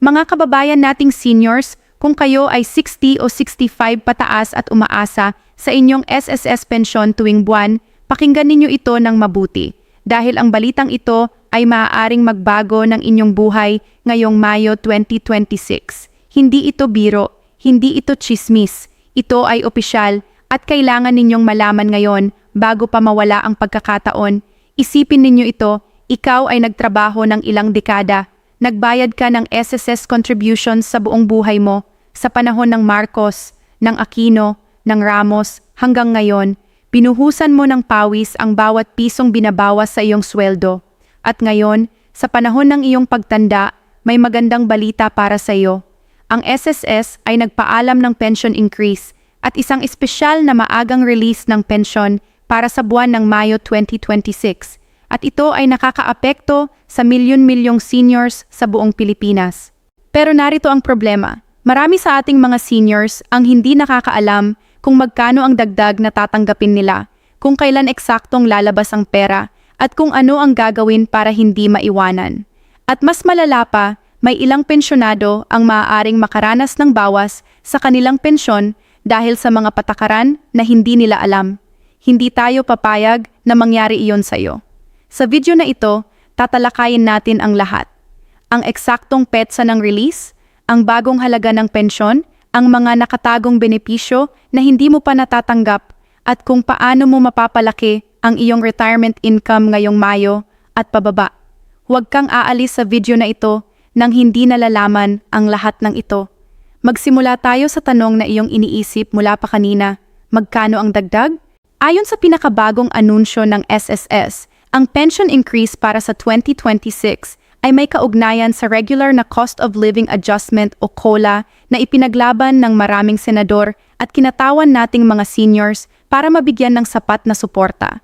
Mga kababayan nating seniors, kung kayo ay 60 o 65 pataas at umaasa sa inyong SSS pensyon tuwing buwan, pakinggan ninyo ito ng mabuti. Dahil ang balitang ito ay maaaring magbago ng inyong buhay ngayong Mayo 2026. Hindi ito biro, hindi ito tsismis. Ito ay opisyal at kailangan ninyong malaman ngayon bago pa mawala ang pagkakataon. Isipin ninyo ito, ikaw ay nagtrabaho ng ilang dekada. Nagbayad ka ng SSS contributions sa buong buhay mo, sa panahon ng Marcos, ng Aquino, ng Ramos, hanggang ngayon. Binuhusan mo ng pawis ang bawat pisong binabawas sa iyong sweldo. At ngayon, sa panahon ng iyong pagtanda, may magandang balita para sa iyo. Ang SSS ay nagpaalam ng pension increase at isang espesyal na maagang release ng pensyon para sa buwan ng Mayo 2026. At ito ay nakakaapekto sa milyon-milyong seniors sa buong Pilipinas. Pero narito ang problema. Marami sa ating mga seniors ang hindi nakakaalam kung magkano ang dagdag na tatanggapin nila, kung kailan eksaktong lalabas ang pera, at kung ano ang gagawin para hindi maiwanan. At mas malala pa, may ilang pensyonado ang maaaring makaranas ng bawas sa kanilang pensyon dahil sa mga patakaran na hindi nila alam. Hindi tayo papayag na mangyari iyon sa iyo. Sa video na ito, tatalakayin natin ang lahat. Ang eksaktong petsa ng release, ang bagong halaga ng pensyon, ang mga nakatagong benepisyo na hindi mo pa natatanggap, at kung paano mo mapapalaki ang iyong retirement income ngayong Mayo at pababa. Huwag kang aalis sa video na ito nang hindi nalalaman ang lahat ng ito. Magsimula tayo sa tanong na iyong iniisip mula pa kanina. Magkano ang dagdag? Ayon sa pinakabagong anunsyo ng SSS, ang pension increase para sa 2026 ay may kaugnayan sa regular na cost of living adjustment o COLA na ipinaglaban ng maraming senador at kinatawan nating mga seniors para mabigyan ng sapat na suporta.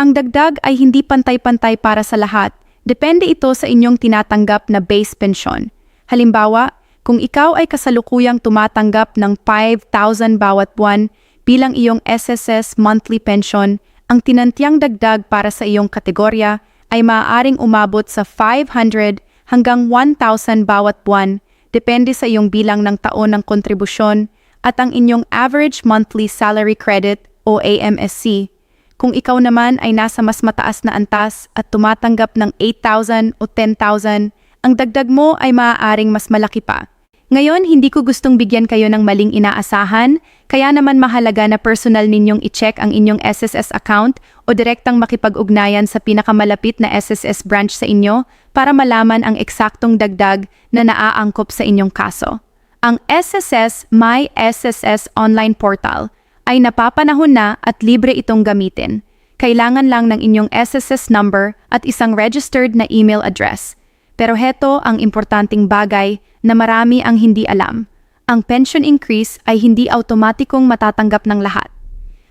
Ang dagdag ay hindi pantay-pantay para sa lahat. Depende ito sa inyong tinatanggap na base pension. Halimbawa, kung ikaw ay kasalukuyang tumatanggap ng 5,000 bawat buwan bilang iyong SSS monthly pension, ang tinantiang dagdag para sa iyong kategorya ay maaaring umabot sa 500 hanggang 1,000 bawat buwan, depende sa iyong bilang ng taon ng kontribusyon at ang inyong average monthly salary credit o AMSC. Kung ikaw naman ay nasa mas mataas na antas at tumatanggap ng 8,000 o 10,000, ang dagdag mo ay maaaring mas malaki pa. Ngayon, hindi ko gustong bigyan kayo ng maling inaasahan, kaya naman mahalaga na personal ninyong i-check ang inyong SSS account o direktang makipag-ugnayan sa pinakamalapit na SSS branch sa inyo para malaman ang eksaktong dagdag na naaangkop sa inyong kaso. Ang SSS My SSS online portal ay napapanahon na at libre itong gamitin. Kailangan lang ng inyong SSS number at isang registered na email address. Pero heto ang importanteng bagay na marami ang hindi alam. Ang pension increase ay hindi automatikong matatanggap ng lahat.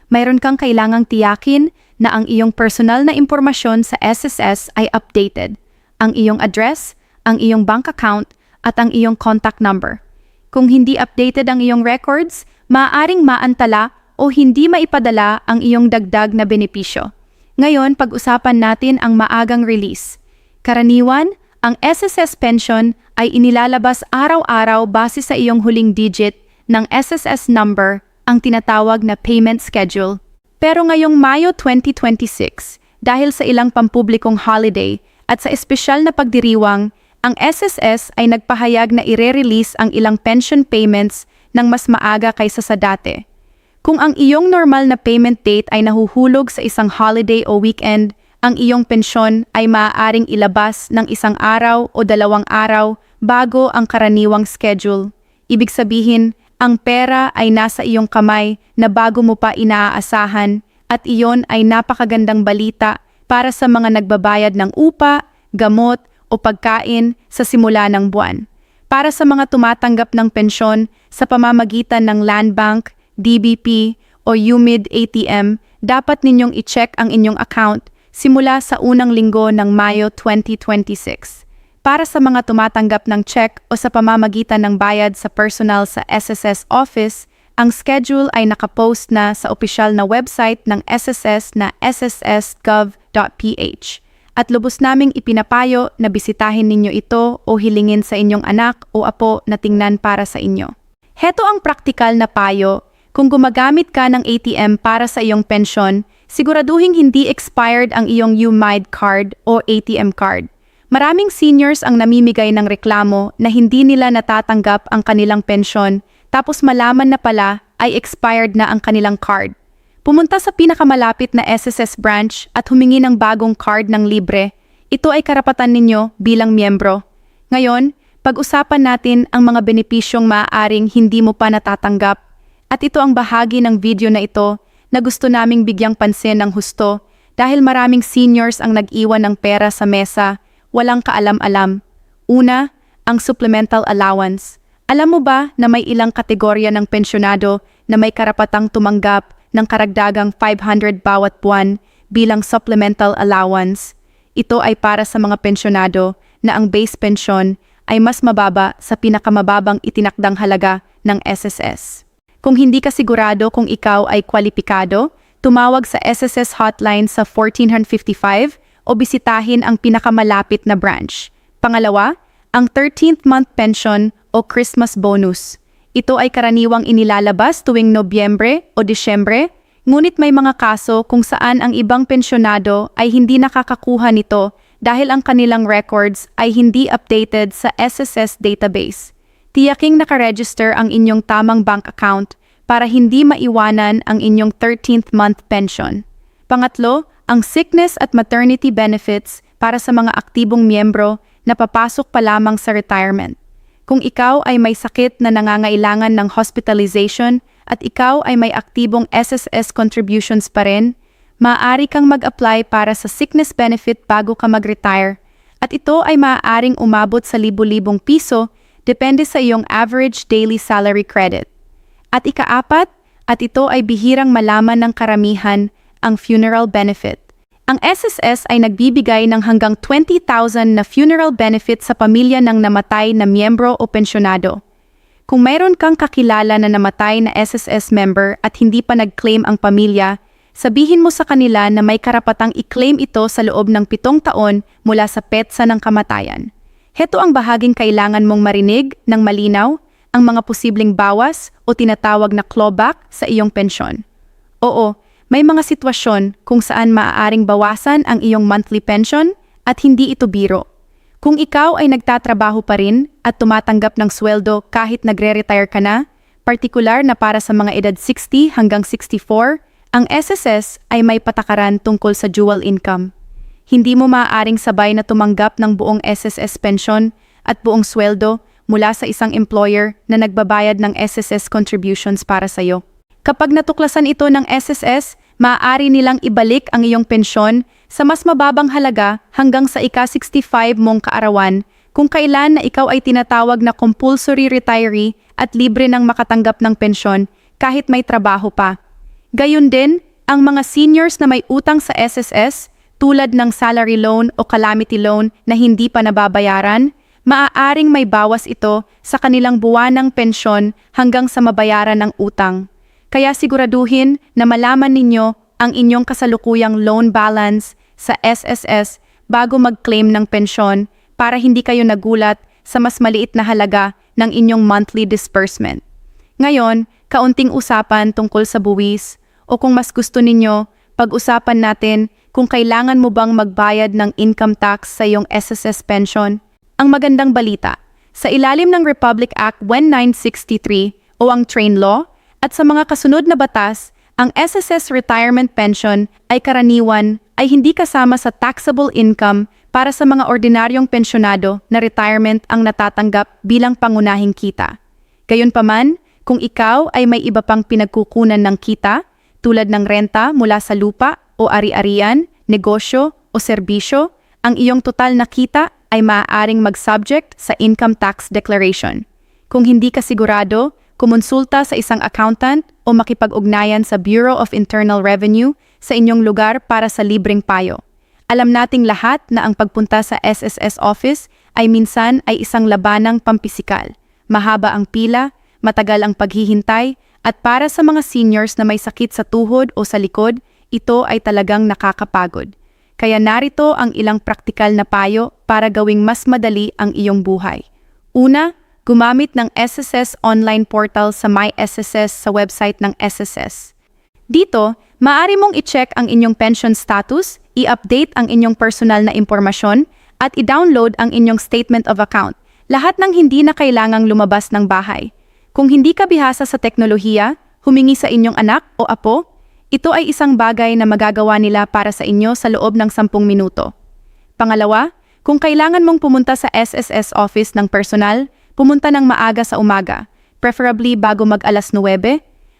Mayroon kang kailangang tiyakin na ang iyong personal na impormasyon sa SSS ay updated. Ang iyong address, ang iyong bank account, at ang iyong contact number. Kung hindi updated ang iyong records, maaaring maantala o hindi maipadala ang iyong dagdag na benepisyo. Ngayon, pag-usapan natin ang maagang release. Karaniwan, ang SSS pension ay inilalabas araw-araw base sa iyong huling digit ng SSS number, ang tinatawag na payment schedule. Pero ngayong Mayo 2026, dahil sa ilang pampublikong holiday at sa espesyal na pagdiriwang, ang SSS ay nagpahayag na ire-release ang ilang pension payments ng mas maaga kaysa sa dati. Kung ang iyong normal na payment date ay nahuhulog sa isang holiday o weekend, ang iyong pensyon ay maaaring ilabas ng isang araw o 2 araw bago ang karaniwang schedule. Ibig sabihin, ang pera ay nasa iyong kamay na bago mo pa inaasahan at iyon ay napakagandang balita para sa mga nagbabayad ng upa, gamot o pagkain sa simula ng buwan. Para sa mga tumatanggap ng pensyon sa pamamagitan ng Land Bank, DBP o UMID ATM, dapat ninyong i-check ang inyong account simula sa unang linggo ng Mayo 2026. Para sa mga tumatanggap ng check o sa pamamagitan ng bayad sa personal sa SSS office, ang schedule ay nakapost na sa opisyal na website ng SSS na sss.gov.ph. at lubos naming ipinapayo na bisitahin ninyo ito o hilingin sa inyong anak o apo na tingnan para sa inyo. Heto ang praktikal na payo. Kung gumagamit ka ng ATM para sa iyong pensyon, siguraduhin hindi expired ang iyong UMID card o ATM card. Maraming seniors ang namimigay ng reklamo na hindi nila natatanggap ang kanilang pensyon, tapos malaman na pala ay expired na ang kanilang card. Pumunta sa pinakamalapit na SSS branch at humingi ng bagong card ng libre. Ito ay karapatan ninyo bilang miyembro. Ngayon, pag-usapan natin ang mga benepisyong maaaring hindi mo pa natatanggap. At ito ang bahagi ng video na ito na gusto naming bigyang pansin ng husto dahil maraming seniors ang nag-iwan ng pera sa mesa, walang kaalam-alam. Una, ang supplemental allowance. Alam mo ba na may ilang kategorya ng pensyonado na may karapatang tumanggap ng karagdagang 500 bawat buwan bilang supplemental allowance? Ito ay para sa mga pensyonado na ang base pension ay mas mababa sa pinakamababang itinakdang halaga ng SSS. Kung hindi ka sigurado kung ikaw ay kwalipikado, tumawag sa SSS hotline sa 1455 o bisitahin ang pinakamalapit na branch. Pangalawa, ang 13th month pension o Christmas bonus. Ito ay karaniwang inilalabas tuwing Nobyembre o Disyembre, ngunit may mga kaso kung saan ang ibang pensyonado ay hindi nakakakuha nito dahil ang kanilang records ay hindi updated sa SSS database. Tiyaking nakaregister ang inyong tamang bank account para hindi maiwanan ang inyong 13th month pension. Pangatlo, ang sickness at maternity benefits para sa mga aktibong miyembro na papasok pa lamang sa retirement. Kung ikaw ay may sakit na nangangailangan ng hospitalization at ikaw ay may aktibong SSS contributions pa rin, maaari kang mag-apply para sa sickness benefit bago ka mag-retire at ito ay maaaring umabot sa libu-libong piso depende sa iyong average daily salary credit. At ikaapat, at ito ay bihirang malaman ng karamihan, ang funeral benefit. Ang SSS ay nagbibigay ng hanggang 20,000 na funeral benefit sa pamilya ng namatay na miyembro o pensyonado. Kung mayroon kang kakilala na namatay na SSS member at hindi pa nag-claim ang pamilya, sabihin mo sa kanila na may karapatang i-claim ito sa loob ng 7 taon mula sa petsa ng kamatayan. Heto ang bahaging kailangan mong marinig ng malinaw, ang mga posibleng bawas o tinatawag na clawback sa iyong pensyon. Oo, may mga sitwasyon kung saan maaaring bawasan ang iyong monthly pension at hindi ito biro. Kung ikaw ay nagtatrabaho pa rin at tumatanggap ng sweldo kahit nagre-retire ka na, partikular na para sa mga edad 60 hanggang 64, ang SSS ay may patakaran tungkol sa dual income. Hindi mo maaaring sabay na tumanggap ng buong SSS pension at buong sweldo mula sa isang employer na nagbabayad ng SSS contributions para sa iyo. Kapag natuklasan ito ng SSS, maaari nilang ibalik ang iyong pensyon sa mas mababang halaga hanggang sa ika-65 mong kaarawan kung kailan na ikaw ay tinatawag na compulsory retiree at libre ng makatanggap ng pensyon kahit may trabaho pa. Gayun din, ang mga seniors na may utang sa SSS tulad ng salary loan o calamity loan na hindi pa nababayaran, maaaring may bawas ito sa kanilang buwanang pensyon hanggang sa mabayaran ng utang. Kaya siguraduhin na malaman ninyo ang inyong kasalukuyang loan balance sa SSS bago mag-claim ng pensyon para hindi kayo nagulat sa mas maliit na halaga ng inyong monthly disbursement. Ngayon, kaunting usapan tungkol sa buwis o kung mas gusto ninyo, pag-usapan natin kung kailangan mo bang magbayad ng income tax sa iyong SSS pension. Ang magandang balita, sa ilalim ng Republic Act 1963 o ang Train Law, at sa mga kasunod na batas, ang SSS retirement pension ay karaniwan ay hindi kasama sa taxable income para sa mga ordinaryong pensyonado na retirement ang natatanggap bilang pangunahing kita. Gayunpaman, kung ikaw ay may iba pang pinagkukunan ng kita, tulad ng renta mula sa lupa o ari-arian, negosyo o serbisyo, ang iyong total na kita ay maaaring mag-subject sa income tax declaration. Kung hindi ka sigurado, kumonsulta sa isang accountant o makipag-ugnayan sa Bureau of Internal Revenue sa inyong lugar para sa libreng payo. Alam nating lahat na ang pagpunta sa SSS office ay minsan ay isang labanang pampisikal. Mahaba ang pila, matagal ang paghihintay, at para sa mga seniors na may sakit sa tuhod o sa likod, ito ay talagang nakakapagod. Kaya narito ang ilang praktikal na payo para gawing mas madali ang iyong buhay. Una, gumamit ng SSS online portal sa My SSS sa website ng SSS. Dito, maaari mong i-check ang inyong pension status, i-update ang inyong personal na impormasyon, at i-download ang inyong statement of account. Lahat ng hindi na kailangang lumabas ng bahay. Kung hindi ka bihasa sa teknolohiya, humingi sa inyong anak o apo, ito ay isang bagay na magagawa nila para sa inyo sa loob ng 10 minuto. Pangalawa, kung kailangan mong pumunta sa SSS office ng personal, pumunta ng maaga sa umaga, preferably bago mag-alas 9.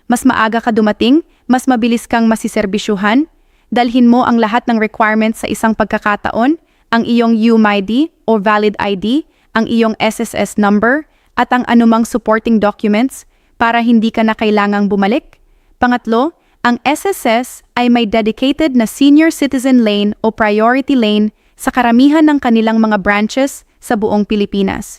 Mas maaga ka dumating, mas mabilis kang masiserbisyuhan. Dalhin mo ang lahat ng requirements sa isang pagkakataon, ang iyong UMID o valid ID, ang iyong SSS number, at ang anumang supporting documents para hindi ka na kailangang bumalik. Pangatlo, ang SSS ay may dedicated na senior citizen lane o priority lane sa karamihan ng kanilang mga branches sa buong Pilipinas.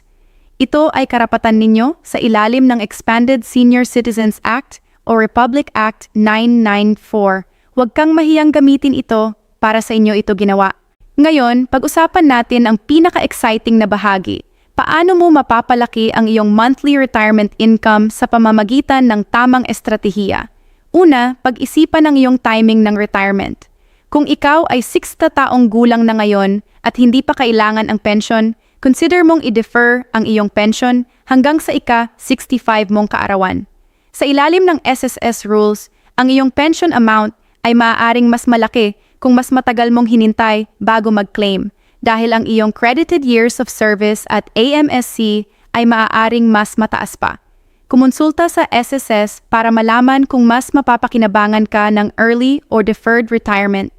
Ito ay karapatan ninyo sa ilalim ng Expanded Senior Citizens Act o Republic Act 994. Huwag kang mahiyang gamitin ito para sa inyo ito ginawa. Ngayon, pag-usapan natin ang pinaka-exciting na bahagi. Paano mo mapapalaki ang iyong monthly retirement income sa pamamagitan ng tamang estratehiya? Una, pag-isipan ang iyong timing ng retirement. Kung ikaw ay 60 taong gulang na ngayon at hindi pa kailangan ang pension, consider mong i-defer ang iyong pension hanggang sa ika-65 mong kaarawan. Sa ilalim ng SSS rules, ang iyong pension amount ay maaaring mas malaki kung mas matagal mong hinintay bago mag-claim dahil ang iyong credited years of service at AMSC ay maaaring mas mataas pa. Kumonsulta sa SSS para malaman kung mas mapapakinabangan ka ng early or deferred retirement.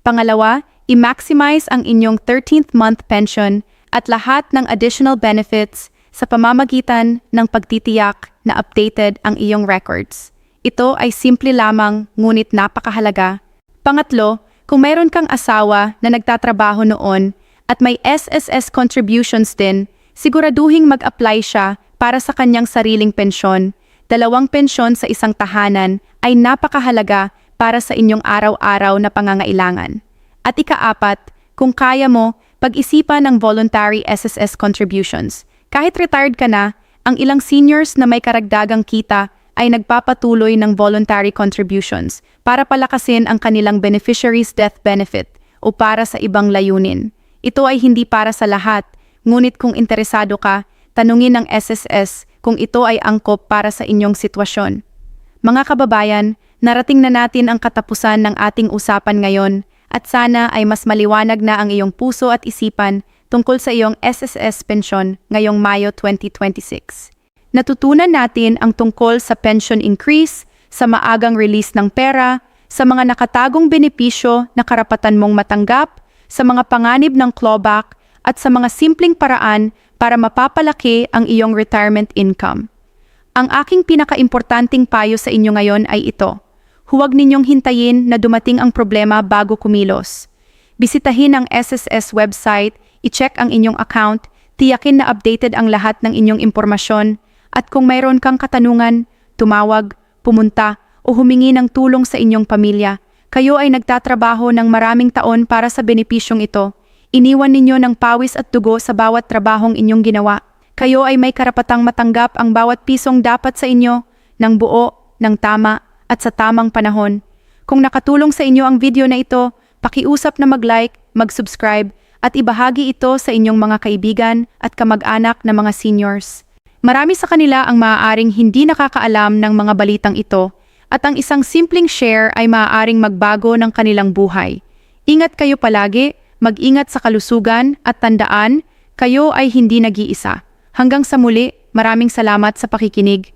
Pangalawa, i-maximize ang inyong 13th month pension at lahat ng additional benefits sa pamamagitan ng pagtitiyak na updated ang iyong records. Ito ay simple lamang ngunit napakahalaga. Pangatlo, kung mayroon kang asawa na nagtatrabaho noon at may SSS contributions din, siguraduhing mag-apply siya para sa kanyang sariling pensyon. 2 pensyon sa isang tahanan ay napakahalaga para sa inyong araw-araw na pangangailangan. At ika-4, kung kaya mo, pag-isipan ng voluntary SSS contributions. Kahit retired ka na, ang ilang seniors na may karagdagang kita ay nagpapatuloy ng voluntary contributions para palakasin ang kanilang beneficiaries' death benefit o para sa ibang layunin. Ito ay hindi para sa lahat, ngunit kung interesado ka, tanungin ng SSS kung ito ay angkop para sa inyong sitwasyon. Mga kababayan, narating na natin ang katapusan ng ating usapan ngayon at sana ay mas maliwanag na ang iyong puso at isipan tungkol sa iyong SSS pensyon ngayong Mayo 2026. Natutunan natin ang tungkol sa pension increase, sa maagang release ng pera, sa mga nakatagong benepisyo na karapatan mong matanggap, sa mga panganib ng clawback, at sa mga simpleng paraan para mapapalaki ang iyong retirement income. Ang aking pinakaimportanting payo sa inyo ngayon ay ito. Huwag ninyong hintayin na dumating ang problema bago kumilos. Bisitahin ang SSS website, i-check ang inyong account, tiyakin na updated ang lahat ng inyong impormasyon, at kung mayroon kang katanungan, tumawag, pumunta, o humingi ng tulong sa inyong pamilya. Kayo ay nagtatrabaho ng maraming taon para sa benepisyong ito. Iniwan ninyo ng pawis at dugo sa bawat trabahong inyong ginawa. Kayo ay may karapatang matanggap ang bawat pisong dapat sa inyo, ng buo, ng tama, at sa tamang panahon. Kung nakatulong sa inyo ang video na ito, pakiusap na mag-like, mag-subscribe, at ibahagi ito sa inyong mga kaibigan at kamag-anak na mga seniors. Marami sa kanila ang maaaring hindi nakakaalam ng mga balitang ito, at ang isang simpleng share ay maaaring magbago ng kanilang buhay. Ingat kayo palagi, mag-ingat sa kalusugan, at tandaan, kayo ay hindi nag-iisa. Hanggang sa muli, maraming salamat sa pakikinig.